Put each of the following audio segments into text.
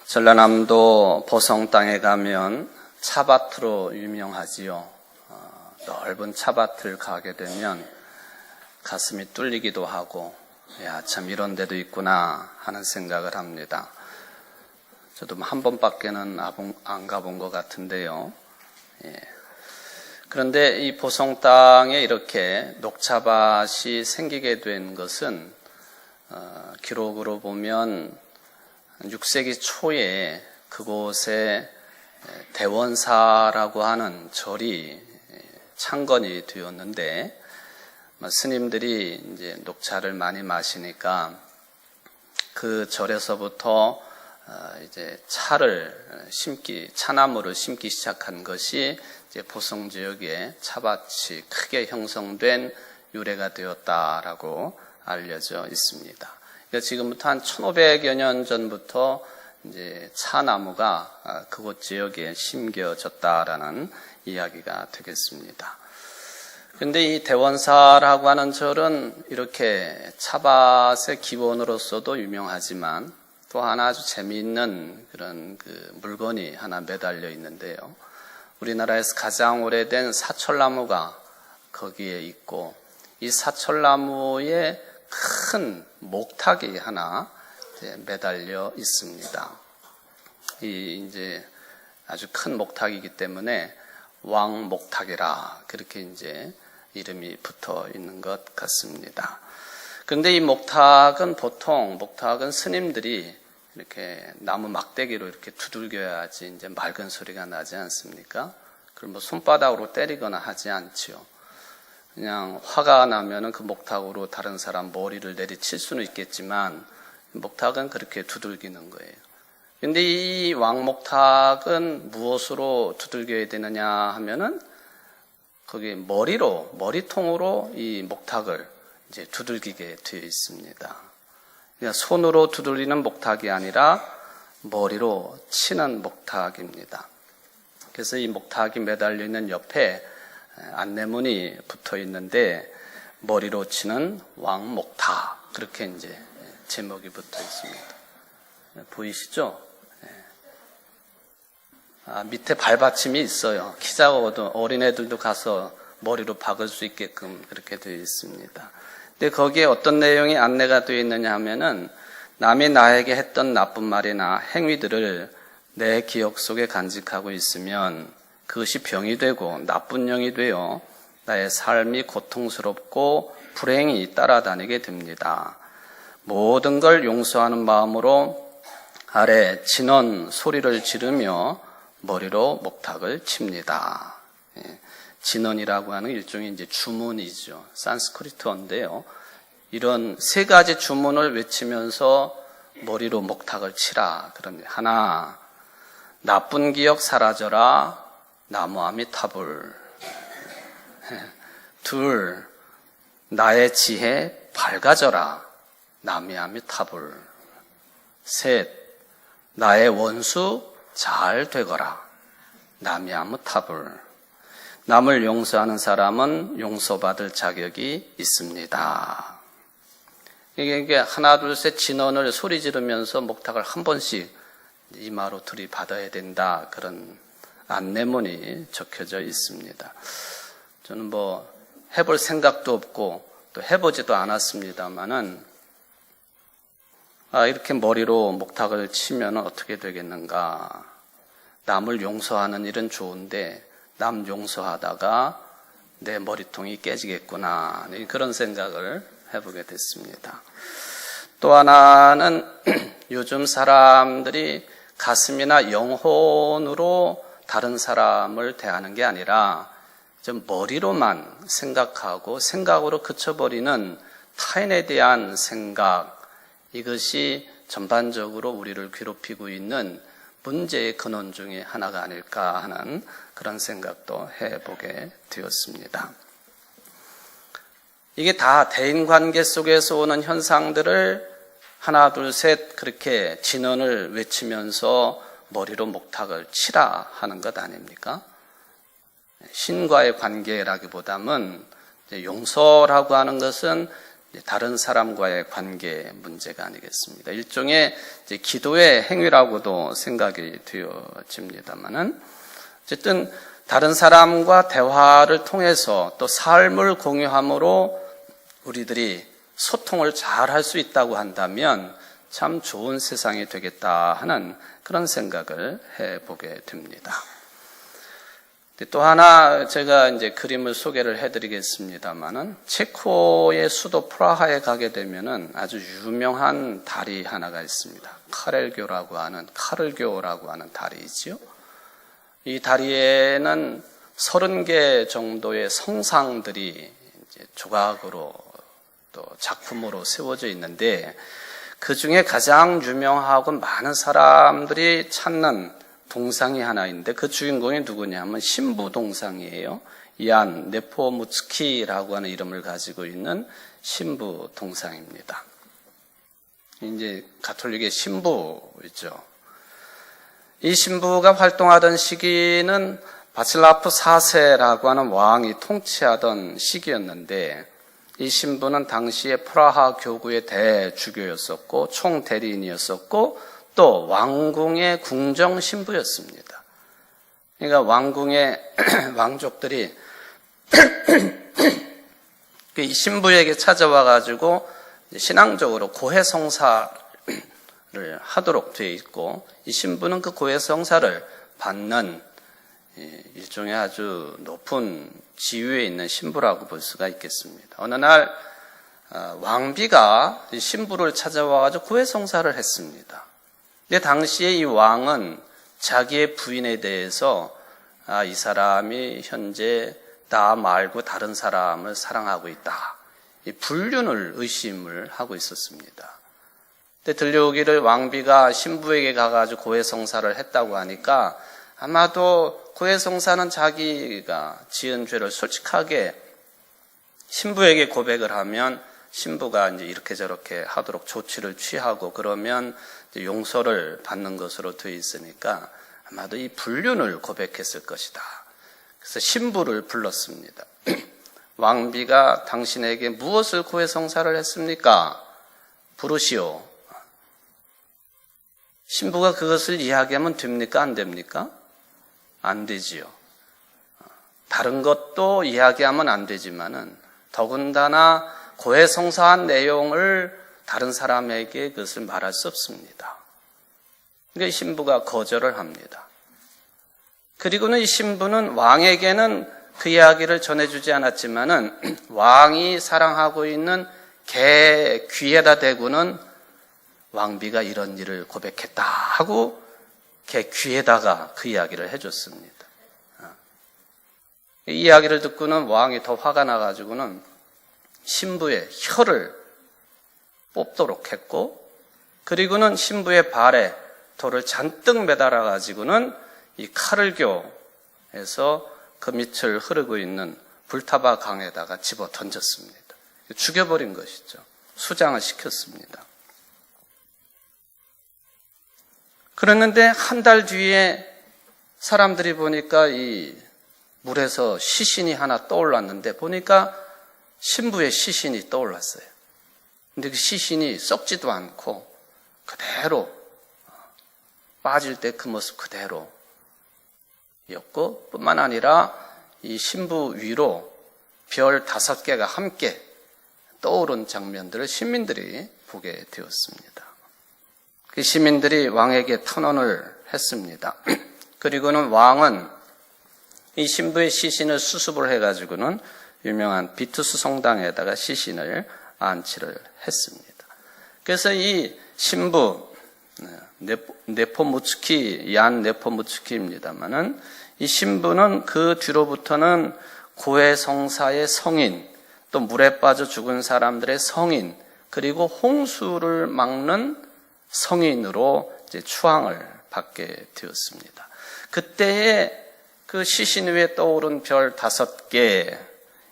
전라남도 보성 땅에 가면 차밭으로 유명하지요. 넓은 차밭을 가게 되면 가슴이 뚫리기도 하고, 야, 참 이런 데도 있구나 하는 생각을 합니다. 저도 한 번밖에는 안 가본 것 같은데요. 예. 그런데 이 보성 땅에 이렇게 녹차밭이 생기게 된 것은 기록으로 보면 6세기 초에 그곳에 대원사라고 하는 절이 창건이 되었는데, 스님들이 이제 녹차를 많이 마시니까 그 절에서부터 이제 차나무를 심기 시작한 것이 이제 보성 지역에 차밭이 크게 형성된 유래가 되었다라고 알려져 있습니다. 그러니까 지금부터 한 1500여 년 전부터 이제 차나무가 그곳 지역에 심겨졌다라는 이야기가 되겠습니다. 그런데 이 대원사라고 하는 절은 이렇게 차밭의 기원으로서도 유명하지만 또 하나 아주 재미있는 그런 물건이 하나 매달려 있는데요. 우리나라에서 가장 오래된 사철나무가 거기에 있고, 이 사철나무에 큰 목탁이 하나 매달려 있습니다. 이 이제 아주 큰 목탁이기 때문에 왕목탁이라 그렇게 이제 이름이 붙어 있는 것 같습니다. 그런데 이 목탁은 스님들이 이렇게 나무 막대기로 이렇게 두들겨야지 이제 맑은 소리가 나지 않습니까? 그럼 뭐 손바닥으로 때리거나 하지 않지요. 그냥 화가 나면은 그 목탁으로 다른 사람 머리를 내리칠 수는 있겠지만 목탁은 그렇게 두들기는 거예요. 근데 이 왕목탁은 무엇으로 두들겨야 되느냐 하면은 거기 머리통으로 이 목탁을 이제 두들기게 되어 있습니다. 그러니까 손으로 두들리는 목탁이 아니라 머리로 치는 목탁입니다. 그래서 이 목탁이 매달려 있는 옆에 안내문이 붙어 있는데, 머리로 치는 왕목탁, 그렇게 이제 제목이 붙어 있습니다. 보이시죠? 밑에 발받침이 있어요. 키 작아도 어린애들도 가서 머리로 박을 수 있게끔 그렇게 되어 있습니다. 근데 거기에 어떤 내용이 안내가 되어 있느냐 하면은, 남이 나에게 했던 나쁜 말이나 행위들을 내 기억 속에 간직하고 있으면 그것이 병이 되고 나쁜 영이 되어 나의 삶이 고통스럽고 불행히 따라다니게 됩니다. 모든 걸 용서하는 마음으로 아래 진원 소리를 지르며 머리로 목탁을 칩니다. 진원이라고 하는 일종의 이제 주문이죠. 산스크리트어인데요. 이런 세 가지 주문을 외치면서 머리로 목탁을 치라. 그럽니다. 하나, 나쁜 기억 사라져라. 나무아미타불. 둘, 나의 지혜 밝아져라. 나미아미타불. 셋, 나의 원수 잘 되거라. 나미아미타불. 남을 용서하는 사람은 용서받을 자격이 있습니다. 이게 하나 둘 셋 진원을 소리 지르면서 목탁을 한 번씩 이마로 들이받아야 된다, 그런 안내문이 적혀져 있습니다. 저는 뭐 해볼 생각도 없고 또 해보지도 않았습니다만은 이렇게 머리로 목탁을 치면 어떻게 되겠는가. 남을 용서하는 일은 좋은데 남 용서하다가 내 머리통이 깨지겠구나, 그런 생각을 해보게 됐습니다. 또 하나는 요즘 사람들이 가슴이나 영혼으로 다른 사람을 대하는 게 아니라 좀 머리로만 생각하고 생각으로 그쳐버리는 타인에 대한 생각, 이것이 전반적으로 우리를 괴롭히고 있는 문제의 근원 중에 하나가 아닐까 하는 그런 생각도 해보게 되었습니다. 이게 다 대인관계 속에서 오는 현상들을 하나 둘 셋 그렇게 진언을 외치면서 머리로 목탁을 치라 하는 것 아닙니까? 신과의 관계라기보다는 용서라고 하는 것은 다른 사람과의 관계 문제가 아니겠습니까? 일종의 이제 기도의 행위라고도 생각이 되어집니다만은 어쨌든 다른 사람과 대화를 통해서 또 삶을 공유함으로 우리들이 소통을 잘 할 수 있다고 한다면 참 좋은 세상이 되겠다 하는 그런 생각을 해보게 됩니다. 또 하나 제가 이제 그림을 소개를 해드리겠습니다만은 체코의 수도 프라하에 가게 되면은 아주 유명한 다리 하나가 있습니다. 카를교라고 하는 다리이지요. 이 다리에는 30개 정도의 성상들이 이제 조각으로 또 작품으로 세워져 있는데 그 중에 가장 유명하고 많은 사람들이 찾는 동상이 하나 있는데 그 주인공이 누구냐면 신부 동상이에요. 얀 네포무츠키라고 하는 이름을 가지고 있는 신부 동상입니다. 이제 가톨릭의 신부이죠. 이 신부가 활동하던 시기는 바칠라프 4세라고 하는 왕이 통치하던 시기였는데 이 신부는 당시에 프라하 교구의 대주교였었고 총대리인이었었고 또 왕궁의 궁정 신부였습니다. 그러니까 왕궁의 왕족들이 이 신부에게 찾아와 가지고 신앙적으로 고해성사를 하도록 되어 있고 이 신부는 그 고해성사를 받는 일종의 아주 높은 지위에 있는 신부라고 볼 수가 있겠습니다. 어느 날 왕비가 이 신부를 찾아와 가지고 고해성사를 했습니다. 근데 당시에 이 왕은 자기의 부인에 대해서 이 사람이 현재 나 말고 다른 사람을 사랑하고 있다. 이 불륜을 의심을 하고 있었습니다. 근데 들려오기를 왕비가 신부에게 가가지고 고해성사를 했다고 하니까 아마도 고해성사는 자기가 지은 죄를 솔직하게 신부에게 고백을 하면 신부가 이제 이렇게 저렇게 하도록 조치를 취하고 그러면 이제 용서를 받는 것으로 되어 있으니까 아마도 이 불륜을 고백했을 것이다. 그래서 신부를 불렀습니다. 왕비가 당신에게 무엇을 고해성사를 했습니까? 부르시오. 신부가 그것을 이야기하면 됩니까? 안 됩니까? 안 되지요. 다른 것도 이야기하면 안 되지만은 더군다나 고해성사한 내용을 다른 사람에게 그것을 말할 수 없습니다. 그러니까 이 신부가 거절을 합니다. 그리고는 이 신부는 왕에게는 그 이야기를 전해주지 않았지만은 왕이 사랑하고 있는 개 귀에다 대고는 왕비가 이런 일을 고백했다 하고 개 귀에다가 그 이야기를 해줬습니다. 이 이야기를 듣고는 왕이 더 화가 나가지고는 신부의 혀를 뽑도록 했고 그리고는 신부의 발에 돌을 잔뜩 매달아 가지고는 이 카를교에서 그 밑을 흐르고 있는 불타바 강에다가 집어 던졌습니다. 죽여버린 것이죠. 수장을 시켰습니다. 그랬는데 한 달 뒤에 사람들이 보니까 이 물에서 시신이 하나 떠올랐는데 보니까 신부의 시신이 떠올랐어요. 근데 그 시신이 썩지도 않고 그대로 빠질 때 그 모습 그대로였고 뿐만 아니라 이 신부 위로 별 5개가 함께 떠오른 장면들을 시민들이 보게 되었습니다. 그 시민들이 왕에게 탄원을 했습니다. 그리고는 왕은 이 신부의 시신을 수습을 해가지고는 유명한 비투스 성당에다가 시신을 안치를 했습니다. 그래서 이 신부 네포무츠키 얀 네포무츠키입니다만은 이 신부는 그 뒤로부터는 고해성사의 성인, 또 물에 빠져 죽은 사람들의 성인, 그리고 홍수를 막는 성인으로 이제 추앙을 받게 되었습니다. 그때의 그 시신 위에 떠오른 별 5개,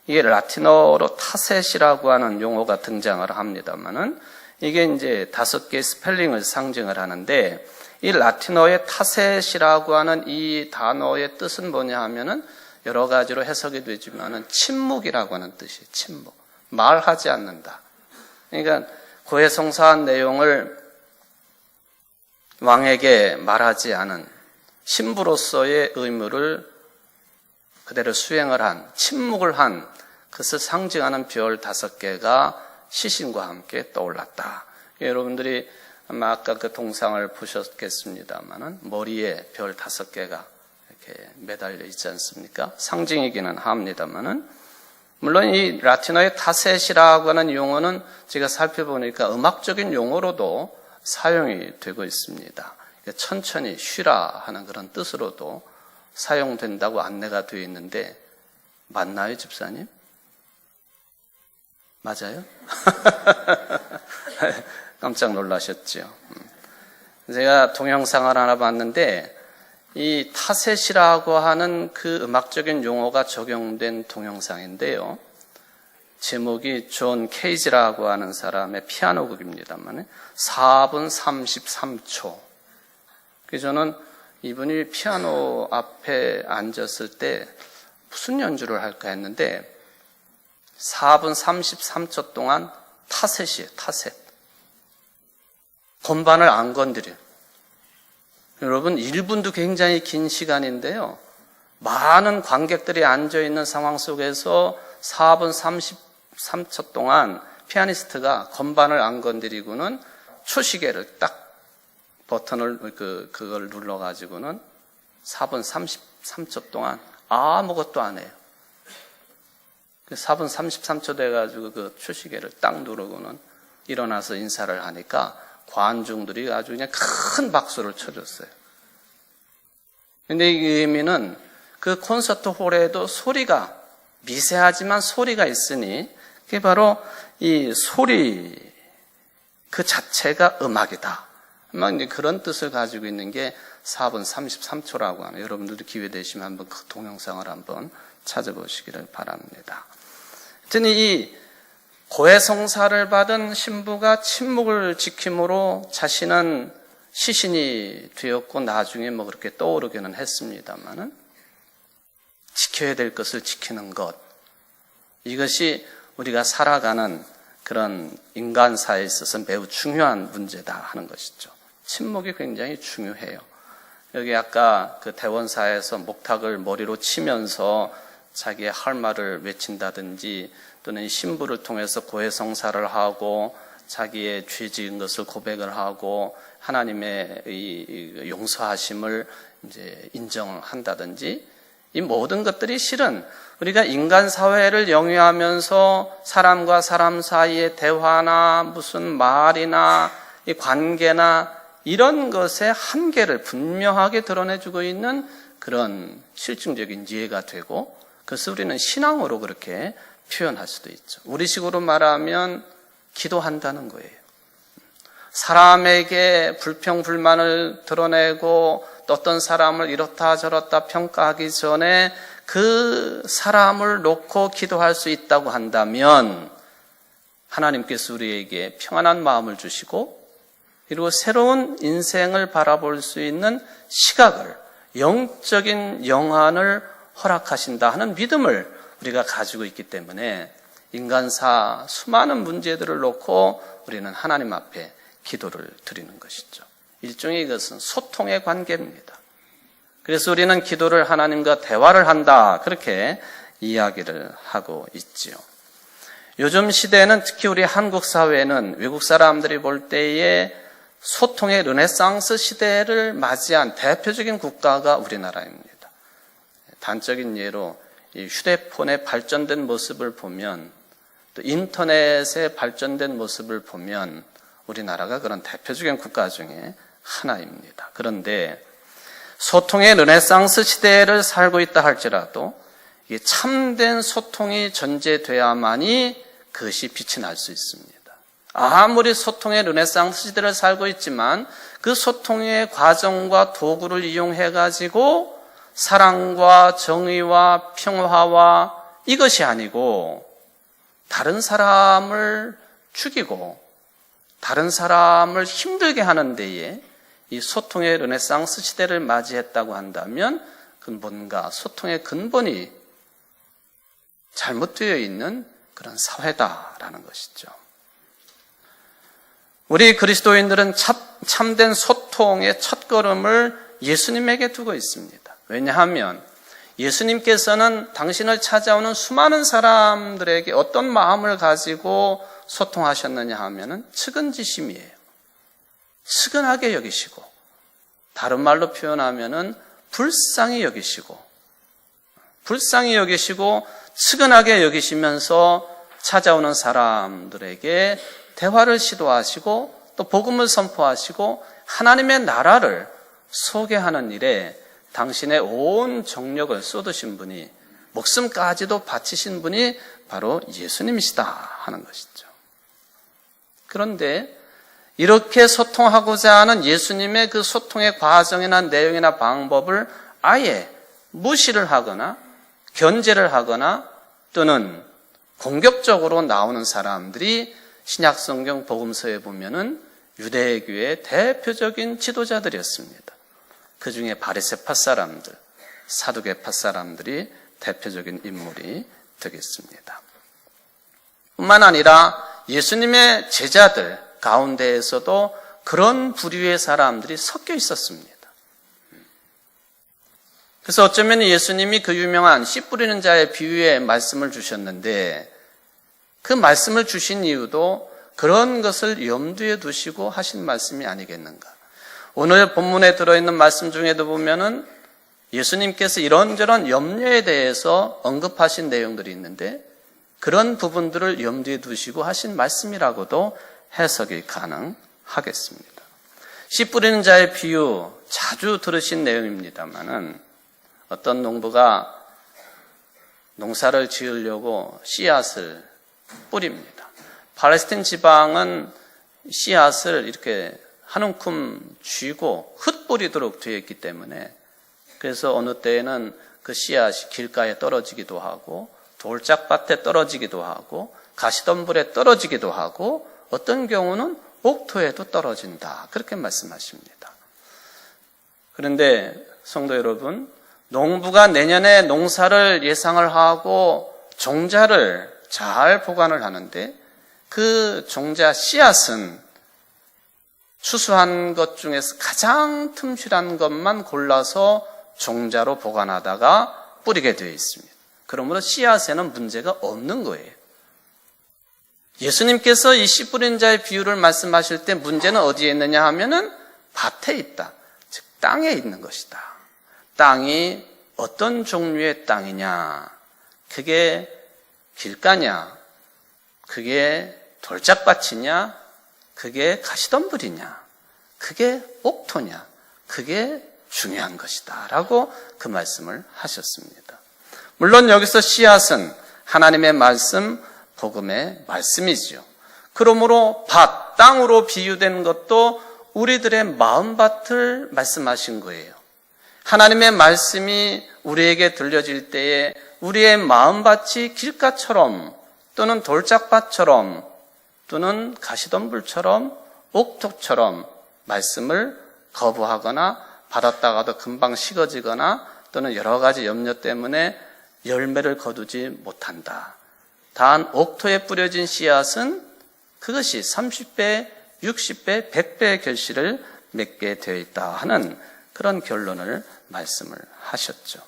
이게 라틴어로 타셋이라고 하는 용어가 등장을 합니다만은 이게 이제 5개의 스펠링을 상징을 하는데 이 라틴어의 타셋이라고 하는 이 단어의 뜻은 뭐냐 하면은 여러 가지로 해석이 되지만은 침묵이라고 하는 뜻이에요. 침묵. 말하지 않는다. 그러니까 고해성사한 내용을 왕에게 말하지 않은 신부로서의 의무를 그대로 수행을 한, 침묵을 한, 그것을 상징하는 별 5개가 시신과 함께 떠올랐다. 여러분들이 아마 아까 그 동상을 보셨겠습니다만은 머리에 별 5개가 이렇게 매달려 있지 않습니까? 상징이기는 합니다만은, 물론 이 라틴어의 타셋이라고 하는 용어는 제가 살펴보니까 음악적인 용어로도 사용이 되고 있습니다. 천천히 쉬라 하는 그런 뜻으로도 사용된다고 안내가 되어 있는데, 맞나요, 집사님? 맞아요? 깜짝 놀라셨죠. 제가 동영상을 하나 봤는데, 이 타셋이라고 하는 그 음악적인 용어가 적용된 동영상인데요. 제목이 존 케이지라고 하는 사람의 피아노 곡입니다만 4분 33초. 그래서 저는 이분이 피아노 앞에 앉았을 때 무슨 연주를 할까 했는데 4분 33초 동안 타셋이에요. 타셋. 건반을 안 건드려요. 여러분 1분도 굉장히 긴 시간인데요. 많은 관객들이 앉아있는 상황 속에서 4분 33초 동안 피아니스트가 건반을 안 건드리고는 초시계를 딱 버튼을 그걸 눌러가지고는 4분 33초 동안 아무것도 안 해요. 4분 33초 돼가지고 그 초시계를 딱 누르고는 일어나서 인사를 하니까 관중들이 아주 그냥 큰 박수를 쳐줬어요. 근데 이 의미는 그 콘서트 홀에도 소리가 미세하지만 소리가 있으니 그게 바로 이 소리 그 자체가 음악이다. 아마 이제 그런 뜻을 가지고 있는 게 4분 33초라고 하는, 여러분들도 기회 되시면 한번 그 동영상을 한번 찾아보시기를 바랍니다. 하여튼 이 고해성사를 받은 신부가 침묵을 지킴으로 자신은 시신이 되었고 나중에 뭐 그렇게 떠오르기는 했습니다만은 지켜야 될 것을 지키는 것, 이것이 우리가 살아가는 그런 인간사에 있어서 매우 중요한 문제다 하는 것이죠. 침묵이 굉장히 중요해요. 여기 아까 그 대원사에서 목탁을 머리로 치면서 자기의 할 말을 외친다든지 또는 신부를 통해서 고해성사를 하고 자기의 죄 지은 것을 고백을 하고 하나님의 이 용서하심을 이제 인정한다든지, 이 모든 것들이 실은 우리가 인간 사회를 영위하면서 사람과 사람 사이의 대화나 무슨 말이나 이 관계나 이런 것의 한계를 분명하게 드러내주고 있는 그런 실증적인 이해가 되고, 그래서 우리는 신앙으로 그렇게 표현할 수도 있죠. 우리식으로 말하면 기도한다는 거예요. 사람에게 불평불만을 드러내고 또 어떤 사람을 이렇다 저렇다 평가하기 전에 그 사람을 놓고 기도할 수 있다고 한다면 하나님께서 우리에게 평안한 마음을 주시고 그리고 새로운 인생을 바라볼 수 있는 시각을, 영적인 영안을 허락하신다 하는 믿음을 우리가 가지고 있기 때문에 인간사 수많은 문제들을 놓고 우리는 하나님 앞에 기도를 드리는 것이죠. 일종의 이것은 소통의 관계입니다. 그래서 우리는 기도를 하나님과 대화를 한다, 그렇게 이야기를 하고 있지요. 요즘 시대에는 특히 우리 한국 사회는 외국 사람들이 볼 때에 소통의 르네상스 시대를 맞이한 대표적인 국가가 우리나라입니다. 단적인 예로 이 휴대폰의 발전된 모습을 보면, 또 인터넷의 발전된 모습을 보면 우리나라가 그런 대표적인 국가 중에 하나입니다. 그런데 소통의 르네상스 시대를 살고 있다 할지라도 이게 참된 소통이 전제돼야만이 그것이 빛이 날 수 있습니다. 아무리 소통의 르네상스 시대를 살고 있지만 그 소통의 과정과 도구를 이용해가지고 사랑과 정의와 평화와 이것이 아니고 다른 사람을 죽이고 다른 사람을 힘들게 하는 데에 이 소통의 르네상스 시대를 맞이했다고 한다면 그건 뭔가 소통의 근본이 잘못되어 있는 그런 사회다라는 것이죠. 우리 그리스도인들은 참된 소통의 첫걸음을 예수님에게 두고 있습니다. 왜냐하면 예수님께서는 당신을 찾아오는 수많은 사람들에게 어떤 마음을 가지고 소통하셨느냐 하면은 측은지심이에요. 측은하게 여기시고, 다른 말로 표현하면은 불쌍히 여기시고, 측은하게 여기시면서 찾아오는 사람들에게 대화를 시도하시고 또 복음을 선포하시고 하나님의 나라를 소개하는 일에 당신의 온 정력을 쏟으신 분이, 목숨까지도 바치신 분이 바로 예수님이시다 하는 것이죠. 그런데 이렇게 소통하고자 하는 예수님의 그 소통의 과정이나 내용이나 방법을 아예 무시를 하거나 견제를 하거나 또는 공격적으로 나오는 사람들이 신약성경 복음서에 보면은 유대교의 대표적인 지도자들이었습니다. 그 중에 바리새파 사람들, 사두개파 사람들이 대표적인 인물이 되겠습니다. 뿐만 아니라 예수님의 제자들 가운데에서도 그런 부류의 사람들이 섞여 있었습니다. 그래서 어쩌면 예수님이 그 유명한 씨 뿌리는 자의 비유의 말씀을 주셨는데, 그 말씀을 주신 이유도 그런 것을 염두에 두시고 하신 말씀이 아니겠는가. 오늘 본문에 들어있는 말씀 중에도 보면은 예수님께서 이런저런 염려에 대해서 언급하신 내용들이 있는데, 그런 부분들을 염두에 두시고 하신 말씀이라고도 해석이 가능하겠습니다. 씨 뿌리는 자의 비유 자주 들으신 내용입니다만은, 어떤 농부가 농사를 지으려고 씨앗을 뿌립니다. 팔레스틴 지방은 씨앗을 이렇게 한 움큼 쥐고 흩뿌리도록 되어 있기 때문에, 그래서 어느 때에는 그 씨앗이 길가에 떨어지기도 하고 돌짝밭에 떨어지기도 하고 가시덤불에 떨어지기도 하고 어떤 경우는 옥토에도 떨어진다, 그렇게 말씀하십니다. 그런데 성도 여러분, 농부가 내년에 농사를 예상을 하고 종자를 잘 보관을 하는데, 그 종자 씨앗은 추수한 것 중에서 가장 틈실한 것만 골라서 종자로 보관하다가 뿌리게 되어 있습니다. 그러므로 씨앗에는 문제가 없는 거예요. 예수님께서 이 씨 뿌린 자의 비유를 말씀하실 때 문제는 어디에 있느냐 하면은 밭에 있다, 즉 땅에 있는 것이다. 땅이 어떤 종류의 땅이냐, 그게 길가냐, 그게 돌짝밭이냐, 그게 가시덤불이냐, 그게 옥토냐, 그게 중요한 것이다 라고 그 말씀을 하셨습니다. 물론 여기서 씨앗은 하나님의 말씀, 복음의 말씀이지요. 그러므로 밭, 땅으로 비유된 것도 우리들의 마음밭을 말씀하신 거예요. 하나님의 말씀이 우리에게 들려질 때에 우리의 마음밭이 길가처럼 또는 돌짝밭처럼 또는 가시덤불처럼 옥토처럼 말씀을 거부하거나 받았다가도 금방 식어지거나 또는 여러 가지 염려 때문에 열매를 거두지 못한다. 단 옥토에 뿌려진 씨앗은 그것이 30배, 60배, 100배의 결실을 맺게 되어 있다 하는 그런 결론을 말씀을 하셨죠.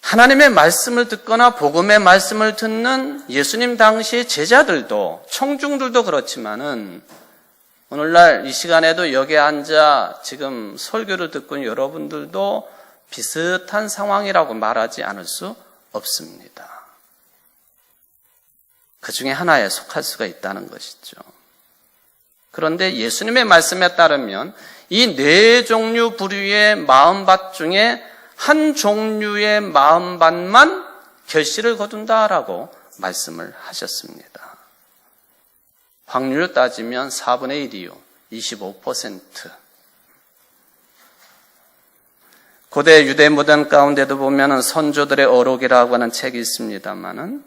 하나님의 말씀을 듣거나 복음의 말씀을 듣는 예수님 당시의 제자들도, 청중들도 그렇지만은 오늘날 이 시간에도 여기에 앉아 지금 설교를 듣고 있는 여러분들도 비슷한 상황이라고 말하지 않을 수 없습니다. 그 중에 하나에 속할 수가 있다는 것이죠. 그런데 예수님의 말씀에 따르면 이 네 종류 부류의 마음밭 중에 한 종류의 마음밭만 결실을 거둔다라고 말씀을 하셨습니다. 확률로 따지면 4분의 1이요. 25%. 고대 유대 무당 가운데도 보면 선조들의 어록이라고 하는 책이 있습니다만은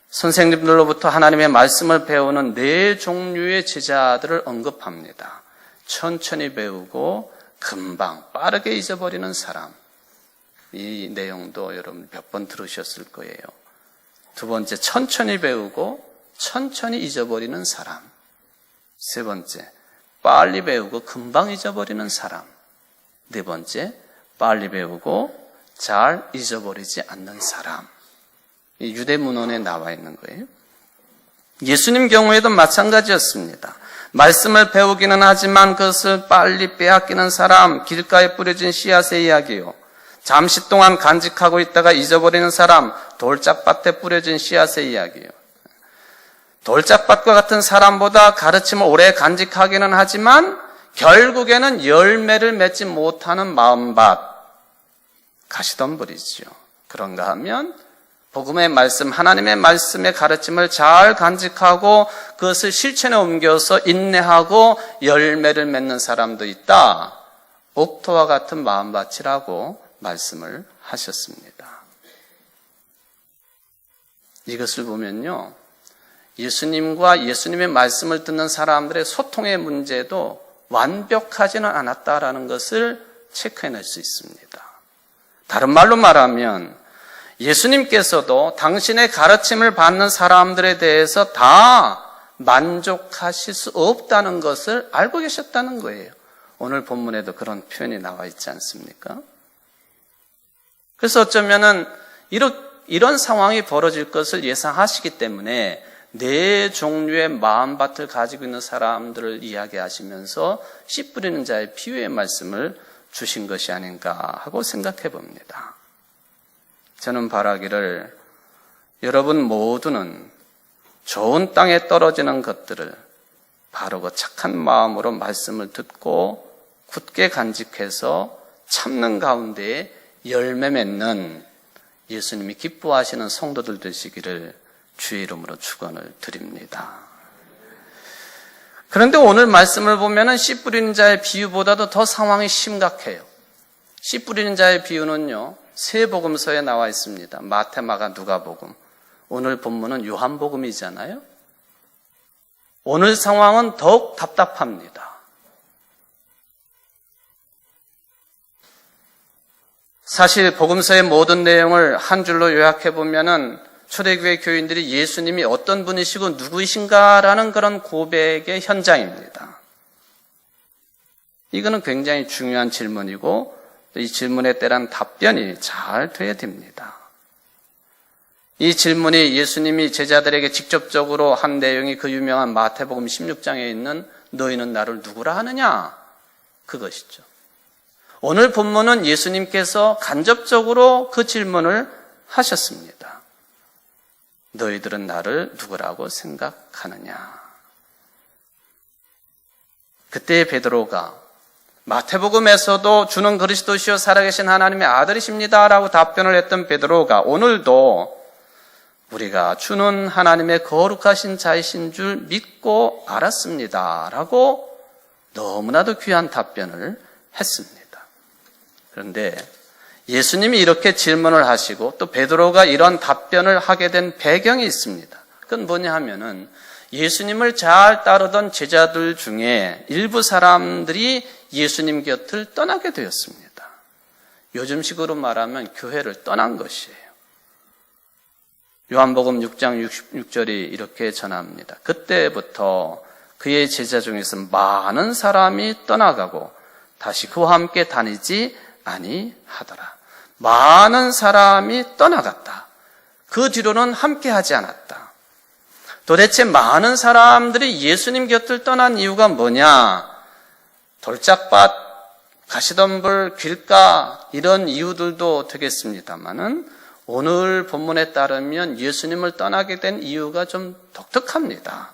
선생님들로부터 하나님의 말씀을 배우는 네 종류의 제자들을 언급합니다. 천천히 배우고 금방 빠르게 잊어버리는 사람. 이 내용도 여러분 몇 번 들으셨을 거예요. 두 번째, 천천히 배우고 천천히 잊어버리는 사람. 세 번째, 빨리 배우고 금방 잊어버리는 사람. 네 번째, 빨리 배우고 잘 잊어버리지 않는 사람. 이 유대문헌에 나와 있는 거예요. 예수님 경우에도 마찬가지였습니다. 말씀을 배우기는 하지만 그것을 빨리 빼앗기는 사람, 길가에 뿌려진 씨앗의 이야기요. 잠시 동안 간직하고 있다가 잊어버리는 사람, 돌짝밭에 뿌려진 씨앗의 이야기요. 돌짝밭과 같은 사람보다 가르침을 오래 간직하기는 하지만 결국에는 열매를 맺지 못하는 마음밭, 가시덤불이죠. 그런가 하면 복음의 말씀, 하나님의 말씀의 가르침을 잘 간직하고 그것을 실천에 옮겨서 인내하고 열매를 맺는 사람도 있다. 옥토와 같은 마음밭이라고 말씀을 하셨습니다. 이것을 보면요, 예수님과 예수님의 말씀을 듣는 사람들의 소통의 문제도 완벽하지는 않았다라는 것을 체크해낼 수 있습니다. 다른 말로 말하면 예수님께서도 당신의 가르침을 받는 사람들에 대해서 다 만족하실 수 없다는 것을 알고 계셨다는 거예요. 오늘 본문에도 그런 표현이 나와 있지 않습니까? 그래서 어쩌면은 이런 상황이 벌어질 것을 예상하시기 때문에 네 종류의 마음밭을 가지고 있는 사람들을 이야기하시면서 씨 뿌리는 자의 비유의 말씀을 주신 것이 아닌가 하고 생각해 봅니다. 저는 바라기를 여러분 모두는 좋은 땅에 떨어지는 것들을 바르고 착한 마음으로 말씀을 듣고 굳게 간직해서 참는 가운데 열매 맺는 예수님이 기뻐하시는 성도들 되시기를 주의 이름으로 축원을 드립니다. 그런데 오늘 말씀을 보면은 씨 뿌리는 자의 비유보다도 더 상황이 심각해요. 씨 뿌리는 자의 비유는요, 세 복음서에 나와 있습니다. 마태, 마가, 누가복음. 오늘 본문은 요한복음이잖아요. 오늘 상황은 더욱 답답합니다. 사실 복음서의 모든 내용을 한 줄로 요약해 보면은 초대교회 교인들이 예수님이 어떤 분이시고 누구이신가라는 그런 고백의 현장입니다. 이거는 굉장히 중요한 질문이고 이 질문에 따른 답변이 잘 돼야 됩니다. 이 질문이 예수님이 제자들에게 직접적으로 한 내용이 그 유명한 마태복음 16장에 있는 너희는 나를 누구라 하느냐? 그것이죠. 오늘 본문은 예수님께서 간접적으로 그 질문을 하셨습니다. 너희들은 나를 누구라고 생각하느냐? 그때 베드로가 마태복음에서도 주는 그리스도시요 살아계신 하나님의 아들이십니다 라고 답변을 했던 베드로가 오늘도 우리가 주는 하나님의 거룩하신 자이신 줄 믿고 알았습니다 라고 너무나도 귀한 답변을 했습니다. 그런데 예수님이 이렇게 질문을 하시고 또 베드로가 이런 답변을 하게 된 배경이 있습니다. 그건 뭐냐 하면은 예수님을 잘 따르던 제자들 중에 일부 사람들이 예수님 곁을 떠나게 되었습니다. 요즘식으로 말하면 교회를 떠난 것이에요. 요한복음 6장 66절이 이렇게 전합니다. 그때부터 그의 제자 중에서 많은 사람이 떠나가고 다시 그와 함께 다니지 아니하더라. 많은 사람이 떠나갔다. 그 뒤로는 함께하지 않았다. 도대체 많은 사람들이 예수님 곁을 떠난 이유가 뭐냐? 돌짝밭, 가시덤불, 길가 이런 이유들도 되겠습니다만은 오늘 본문에 따르면 예수님을 떠나게 된 이유가 좀 독특합니다.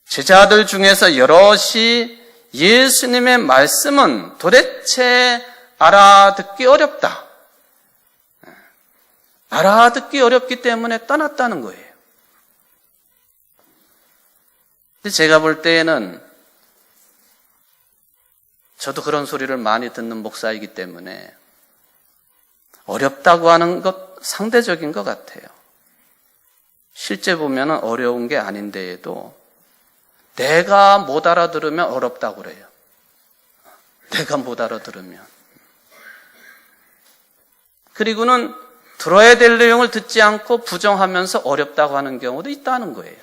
제자들 중에서 여럿이 예수님의 말씀은 도대체 알아듣기 어렵다. 알아듣기 어렵기 때문에 떠났다는 거예요. 근데 제가 볼 때에는 저도 그런 소리를 많이 듣는 목사이기 때문에 어렵다고 하는 것 상대적인 것 같아요. 실제 보면 어려운 게 아닌데에도 내가 못 알아들으면 어렵다고 그래요. 내가 못 알아들으면. 그리고는 들어야 될 내용을 듣지 않고 부정하면서 어렵다고 하는 경우도 있다는 거예요.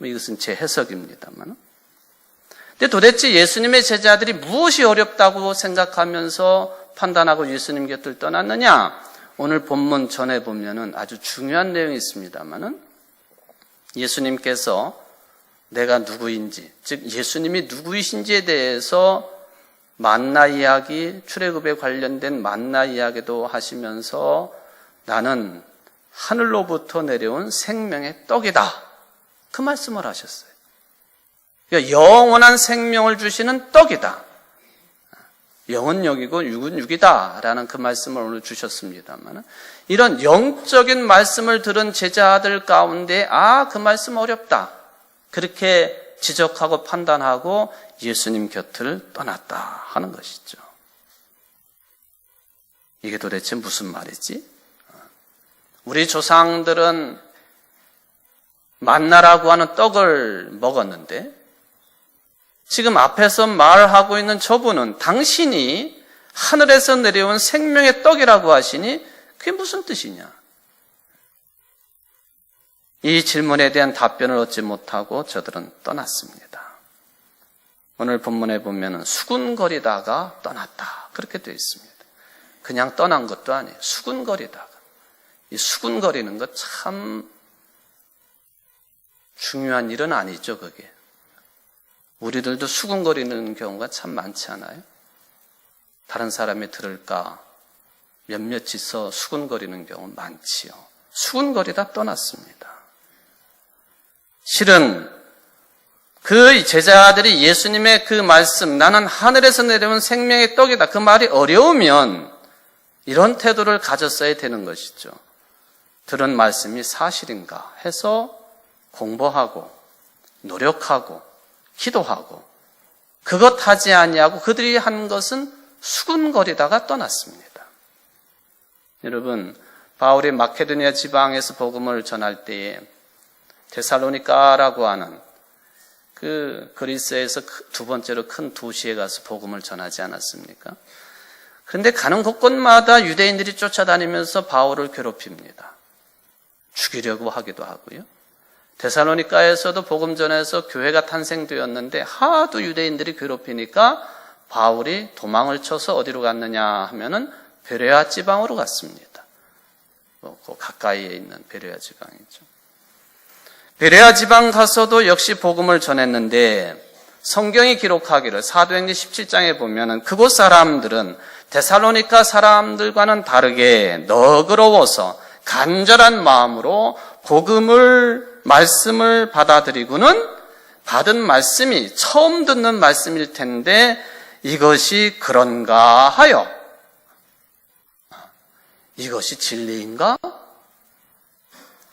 이것은 제 해석입니다만. 근데 도대체 예수님의 제자들이 무엇이 어렵다고 생각하면서 판단하고 예수님 곁을 떠났느냐? 오늘 본문 전에 보면은 아주 중요한 내용이 있습니다만은 예수님께서 내가 누구인지, 즉 예수님이 누구이신지에 대해서 만나 이야기, 출애굽에 관련된 만나 이야기도 하시면서 나는 하늘로부터 내려온 생명의 떡이다. 그 말씀을 하셨어요. 그러니까 영원한 생명을 주시는 떡이다. 영은 영이고 육은 육이다 라는 그 말씀을 오늘 주셨습니다만 이런 영적인 말씀을 들은 제자들 가운데 그 말씀 어렵다. 그렇게 지적하고 판단하고 예수님 곁을 떠났다 하는 것이죠. 이게 도대체 무슨 말이지? 우리 조상들은 만나라고 하는 떡을 먹었는데 지금 앞에서 말하고 있는 저분은 당신이 하늘에서 내려온 생명의 떡이라고 하시니 그게 무슨 뜻이냐? 이 질문에 대한 답변을 얻지 못하고 저들은 떠났습니다. 오늘 본문에 보면 수군거리다가 떠났다 그렇게 되어 있습니다. 그냥 떠난 것도 아니에요. 수군거리다가. 이 수군거리는 것 참 중요한 일은 아니죠, 그게. 우리들도 수군거리는 경우가 참 많지 않아요? 다른 사람이 들을까 몇몇이서 수군거리는 경우 많지요. 수군거리다 떠났습니다. 실은 그 제자들이 예수님의 그 말씀, 나는 하늘에서 내려온 생명의 떡이다. 그 말이 어려우면 이런 태도를 가졌어야 되는 것이죠. 들은 말씀이 사실인가 해서 공부하고 노력하고 기도하고 그것 하지 아니하고 그들이 한 것은 수군거리다가 떠났습니다. 여러분, 바울이 마케도니아 지방에서 복음을 전할 때에 데살로니가라고 하는 그 그리스에서 두 번째로 큰 도시에 가서 복음을 전하지 않았습니까? 그런데 가는 곳곳마다 유대인들이 쫓아다니면서 바울을 괴롭힙니다. 죽이려고 하기도 하고요. 데살로니가에서도 복음 전해서 교회가 탄생되었는데 하도 유대인들이 괴롭히니까 바울이 도망을 쳐서 어디로 갔느냐 하면은 베레아 지방으로 갔습니다. 그 가까이에 있는 베레아 지방이죠. 베레아 지방 가서도 역시 복음을 전했는데 성경이 기록하기를 사도행전 17장에 보면은 그곳 사람들은 데살로니가 사람들과는 다르게 너그러워서 간절한 마음으로 말씀을 받아들이고는 받은 말씀이 처음 듣는 말씀일 텐데 이것이 그런가 하여 이것이 진리인가?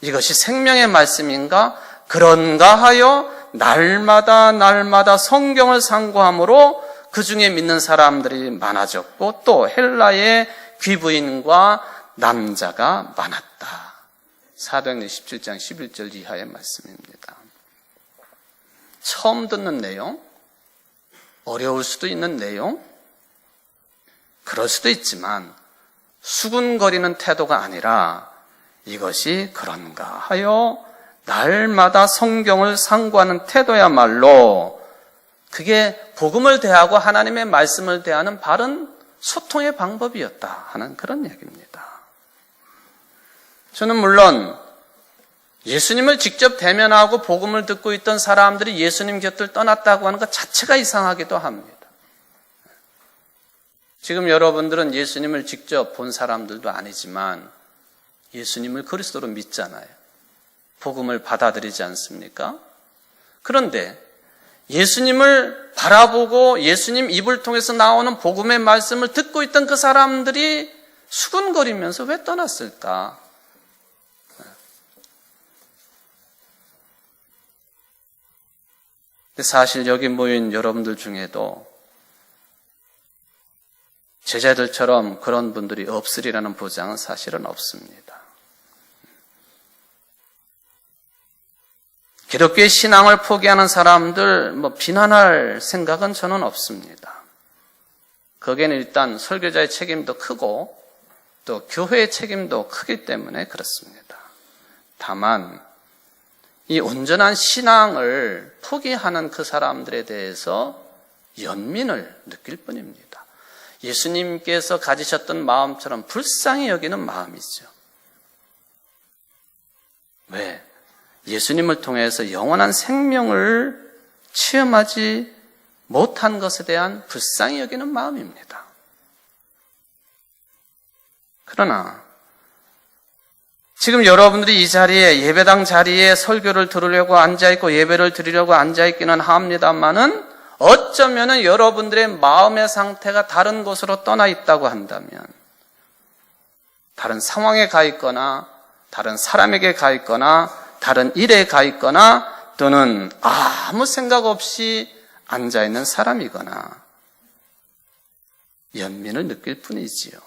이것이 생명의 말씀인가? 그런가 하여 날마다 성경을 상고함으로 그 중에 믿는 사람들이 많아졌고 또 헬라의 귀부인과 남자가 많았다. 사도행전 17장 11절 이하의 말씀입니다. 처음 듣는 내용, 어려울 수도 있는 내용, 그럴 수도 있지만 수군거리는 태도가 아니라 이것이 그런가 하여 날마다 성경을 상고하는 태도야말로 그게 복음을 대하고 하나님의 말씀을 대하는 바른 소통의 방법이었다 하는 그런 얘기입니다. 저는 물론 예수님을 직접 대면하고 복음을 듣고 있던 사람들이 예수님 곁을 떠났다고 하는 것 자체가 이상하기도 합니다. 지금 여러분들은 예수님을 직접 본 사람들도 아니지만 예수님을 그리스도로 믿잖아요. 복음을 받아들이지 않습니까? 그런데 예수님을 바라보고 예수님 입을 통해서 나오는 복음의 말씀을 듣고 있던 그 사람들이 수군거리면서 왜 떠났을까? 사실 여기 모인 여러분들 중에도 제자들처럼 그런 분들이 없으리라는 보장은 사실은 없습니다. 기독교의 신앙을 포기하는 사람들 비난할 생각은 저는 없습니다. 거기에는 일단 설교자의 책임도 크고 또 교회의 책임도 크기 때문에 그렇습니다. 다만 이 온전한 신앙을 포기하는 그 사람들에 대해서 연민을 느낄 뿐입니다. 예수님께서 가지셨던 마음처럼 불쌍히 여기는 마음이죠. 왜? 예수님을 통해서 영원한 생명을 체험하지 못한 것에 대한 불쌍히 여기는 마음입니다. 그러나 지금 여러분들이 이 자리에 예배당 자리에 설교를 들으려고 앉아있고 예배를 드리려고 앉아있기는 합니다만은 어쩌면은 여러분들의 마음의 상태가 다른 곳으로 떠나 있다고 한다면, 다른 상황에 가 있거나 다른 사람에게 가 있거나 다른 일에 가 있거나 또는 아무 생각 없이 앉아있는 사람이거나 연민을 느낄 뿐이지요.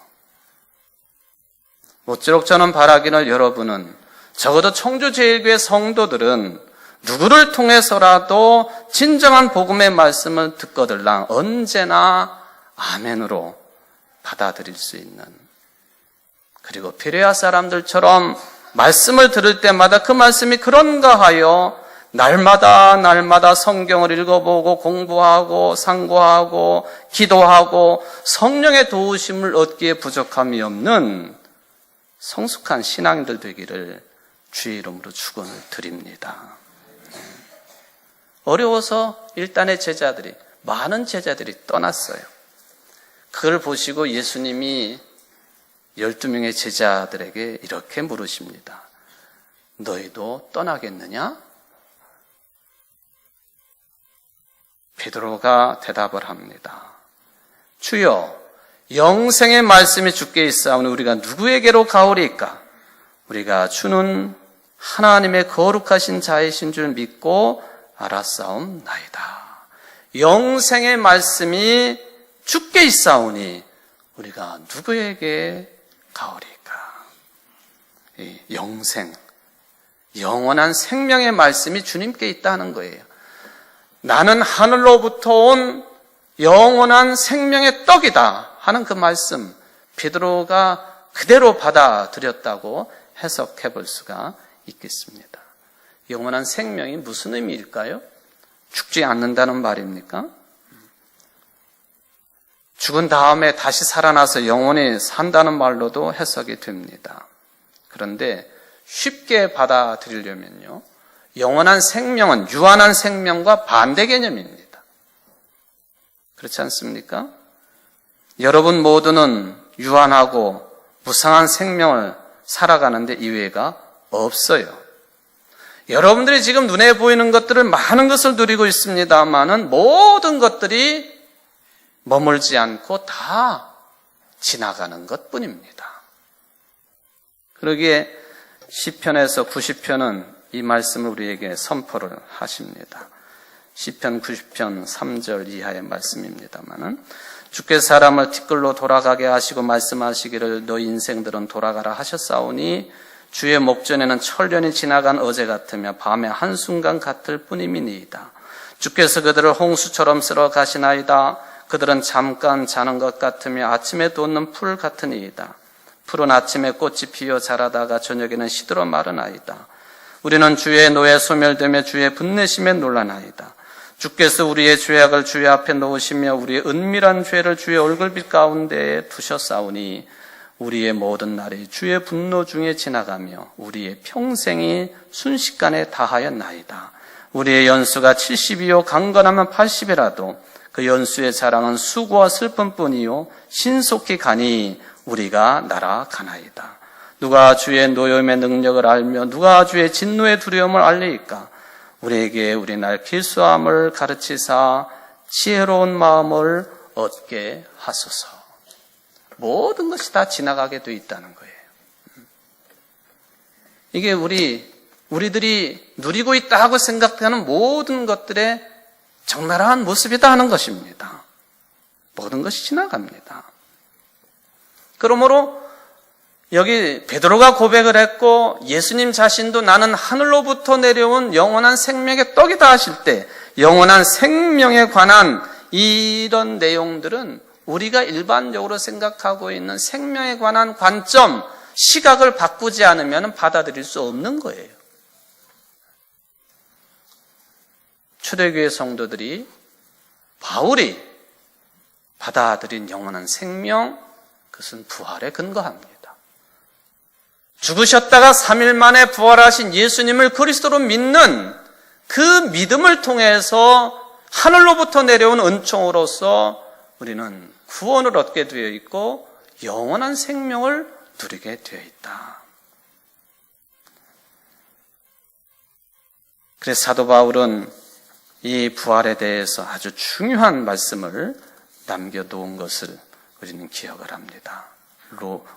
모쪼록 저는 바라기를 여러분은 적어도 청주제일교회 성도들은 누구를 통해서라도 진정한 복음의 말씀을 듣거들랑 언제나 아멘으로 받아들일 수 있는, 그리고 베레아 사람들처럼 말씀을 들을 때마다 그 말씀이 그런가 하여 날마다 성경을 읽어보고 공부하고 상고하고 기도하고 성령의 도우심을 얻기에 부족함이 없는 성숙한 신앙인들 되기를 주의 이름으로 축원을 드립니다. 어려워서 일단의 제자들이, 많은 제자들이 떠났어요. 그걸 보시고 예수님이 12명의 제자들에게 이렇게 물으십니다. 너희도 떠나겠느냐? 베드로가 대답을 합니다. 주여, 영생의 말씀이 주께 있사오니 우리가 누구에게로 가오리까? 우리가 주는 하나님의 거룩하신 자이신 줄 믿고 알았사옵나이다. 영생의 말씀이 주께 있사오니 우리가 누구에게 가오리까? 이 영생, 영원한 생명의 말씀이 주님께 있다는 거예요. 나는 하늘로부터 온 영원한 생명의 떡이다 하는 그 말씀, 베드로가 그대로 받아들였다고 해석해 볼 수가 있겠습니다. 영원한 생명이 무슨 의미일까요? 죽지 않는다는 말입니까? 죽은 다음에 다시 살아나서 영원히 산다는 말로도 해석이 됩니다. 그런데 쉽게 받아들이려면요, 영원한 생명은 유한한 생명과 반대 개념입니다. 그렇지 않습니까? 여러분 모두는 유한하고 무상한 생명을 살아가는데 이외가 없어요. 여러분들이 지금 눈에 보이는 것들을 많은 것을 누리고 있습니다만은 모든 것들이 머물지 않고 다 지나가는 것뿐입니다. 그러기에 시편에서 90편은 이 말씀을 우리에게 선포를 하십니다. 시편 90편 3절 이하의 말씀입니다만은 주께서 사람을 티끌로 돌아가게 하시고 말씀하시기를 너희 인생들은 돌아가라 하셨사오니 주의 목전에는 천년이 지나간 어제 같으며 밤의 한순간 같을 뿐임이니이다. 주께서 그들을 홍수처럼 쓸어 가시나이다. 그들은 잠깐 자는 것 같으며 아침에 돋는 풀 같으니이다. 풀은 아침에 꽃이 피어 자라다가 저녁에는 시들어 마르나이다. 우리는 주의 노에 소멸되며 주의 분내심에 놀라나이다. 주께서 우리의 죄악을 주의 앞에 놓으시며 우리의 은밀한 죄를 주의 얼굴빛 가운데에 두셨사오니 우리의 모든 날이 주의 분노 중에 지나가며 우리의 평생이 순식간에 다하였나이다. 우리의 연수가 70이요 강건하면 80이라도 그 연수의 자랑은 수고와 슬픔뿐이요 신속히 가니 우리가 날아가나이다. 누가 주의 노염의 능력을 알며 누가 주의 진노의 두려움을 알리이까? 우리에게 우리 날 길수함을 가르치사 지혜로운 마음을 얻게 하소서. 모든 것이 다 지나가게 돼 있다는 거예요. 이게 우리들이 누리고 있다 하고 생각하는 모든 것들의 적나라한 모습이다 하는 것입니다. 모든 것이 지나갑니다. 그러므로 여기 베드로가 고백을 했고 예수님 자신도 나는 하늘로부터 내려온 영원한 생명의 떡이다 하실 때 영원한 생명에 관한 이런 내용들은 우리가 일반적으로 생각하고 있는 생명에 관한 관점, 시각을 바꾸지 않으면 받아들일 수 없는 거예요. 초대교회 성도들이 바울이 받아들인 영원한 생명, 그것은 부활에 근거합니다. 죽으셨다가 3일 만에 부활하신 예수님을 그리스도로 믿는 그 믿음을 통해서 하늘로부터 내려온 은총으로서 우리는 구원을 얻게 되어 있고 영원한 생명을 누리게 되어 있다. 그래서 사도 바울은 이 부활에 대해서 아주 중요한 말씀을 남겨놓은 것을 우리는 기억을 합니다.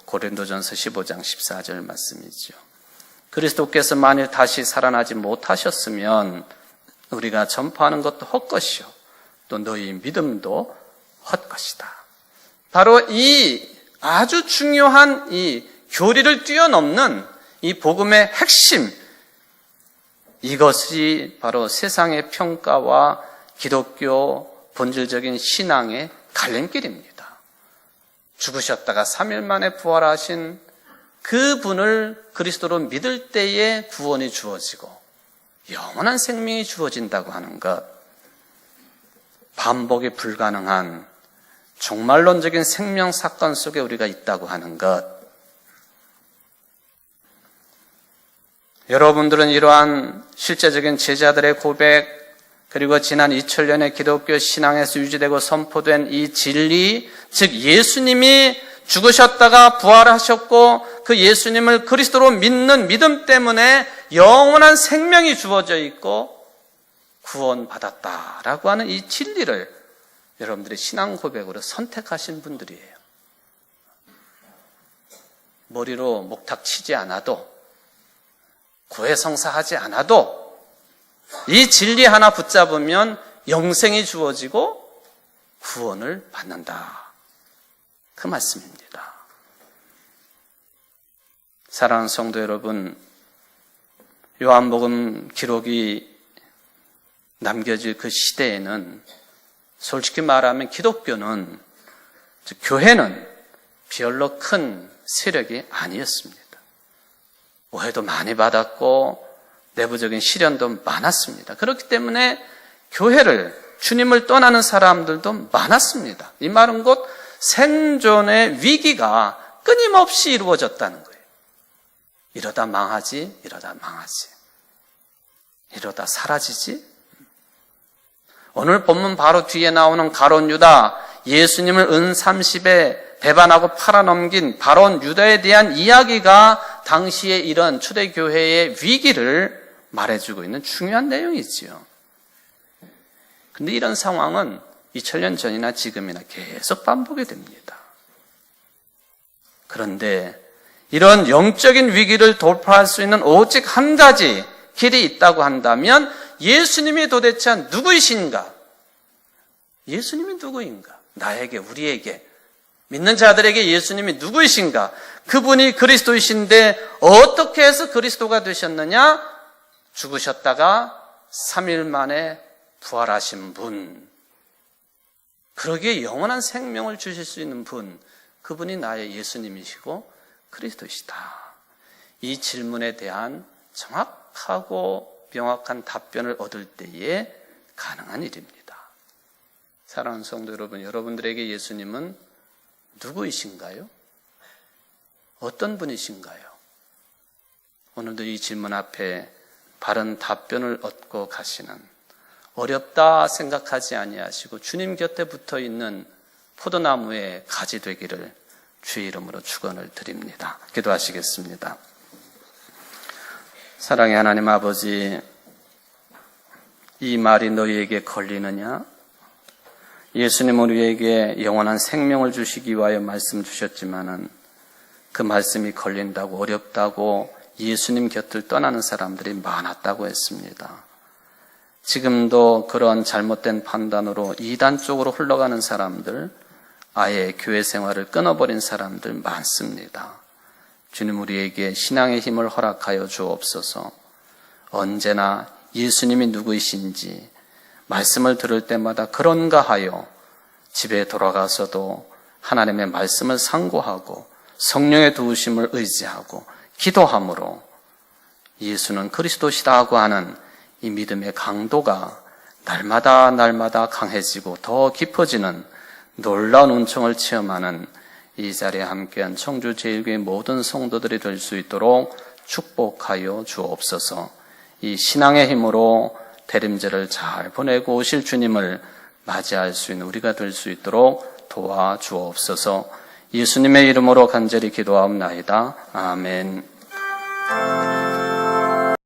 고린도전서 15장 14절 말씀이죠. 그리스도께서 만일 다시 살아나지 못하셨으면 우리가 전파하는 것도 헛것이요 또 너희 믿음도 헛것이다. 바로 이 아주 중요한 이 교리를 뛰어넘는 이 복음의 핵심, 이것이 바로 세상의 평가와 기독교 본질적인 신앙의 갈림길입니다. 죽으셨다가 3일 만에 부활하신 그분을 그리스도로 믿을 때에 구원이 주어지고 영원한 생명이 주어진다고 하는 것, 반복이 불가능한 종말론적인 생명 사건 속에 우리가 있다고 하는 것, 여러분들은 이러한 실제적인 제자들의 고백, 그리고 지난 2000년의 기독교 신앙에서 유지되고 선포된 이 진리, 즉 예수님이 죽으셨다가 부활하셨고 그 예수님을 그리스도로 믿는 믿음 때문에 영원한 생명이 주어져 있고 구원받았다라고 하는 이 진리를 여러분들의 신앙 고백으로 선택하신 분들이에요. 머리로 목탁 치지 않아도, 고해성사하지 않아도 이 진리 하나 붙잡으면 영생이 주어지고 구원을 받는다. 그 말씀입니다. 사랑하는 성도 여러분, 요한복음 기록이 남겨질 그 시대에는 솔직히 말하면 기독교는, 즉 교회는 별로 큰 세력이 아니었습니다. 오해도 많이 받았고 내부적인 시련도 많았습니다. 그렇기 때문에 교회를, 주님을 떠나는 사람들도 많았습니다. 이 말은 곧 생존의 위기가 끊임없이 이루어졌다는 거예요. 이러다 망하지, 이러다 망하지, 이러다 사라지지. 오늘 본문 바로 뒤에 나오는 가룟 유다, 예수님을 은 30에 배반하고 팔아넘긴 바론 유다에 대한 이야기가 당시에 이런 초대교회의 위기를 말해주고 있는 중요한 내용이지요. 근데 이런 상황은 2000년 전이나 지금이나 계속 반복이 됩니다. 그런데 이런 영적인 위기를 돌파할 수 있는 오직 한 가지 길이 있다고 한다면 예수님이 도대체 누구이신가? 예수님이 누구인가? 나에게, 우리에게, 믿는 자들에게 예수님이 누구이신가? 그분이 그리스도이신데 어떻게 해서 그리스도가 되셨느냐? 죽으셨다가 3일 만에 부활하신 분, 그러기에 영원한 생명을 주실 수 있는 분, 그분이 나의 예수님이시고 그리스도이시다. 이 질문에 대한 정확하고 명확한 답변을 얻을 때에 가능한 일입니다. 사랑하는 성도 여러분, 여러분들에게 예수님은 누구이신가요? 어떤 분이신가요? 오늘도 이 질문 앞에 바른 답변을 얻고 가시는, 어렵다 생각하지 아니하시고 주님 곁에 붙어 있는 포도나무의 가지 되기를 주의 이름으로 축원을 드립니다. 기도하시겠습니다. 사랑의 하나님 아버지, 이 말이 너희에게 걸리느냐? 예수님 우리에게 영원한 생명을 주시기 위하여 말씀 주셨지만은 그 말씀이 걸린다고, 어렵다고 예수님 곁을 떠나는 사람들이 많았다고 했습니다. 지금도 그런 잘못된 판단으로 이단 쪽으로 흘러가는 사람들, 아예 교회 생활을 끊어버린 사람들 많습니다. 주님 우리에게 신앙의 힘을 허락하여 주옵소서. 언제나 예수님이 누구이신지 말씀을 들을 때마다 그런가 하여 집에 돌아가서도 하나님의 말씀을 상고하고 성령의 도우심을 의지하고 기도함으로 예수는 그리스도시라고 하는 이 믿음의 강도가 날마다 강해지고 더 깊어지는 놀라운 은총을 체험하는 이 자리에 함께한 청주제일교회 모든 성도들이 될 수 있도록 축복하여 주옵소서. 이 신앙의 힘으로 대림절을 잘 보내고 오실 주님을 맞이할 수 있는 우리가 될 수 있도록 도와주옵소서. 예수님의 이름으로 간절히 기도하옵나이다. 아멘.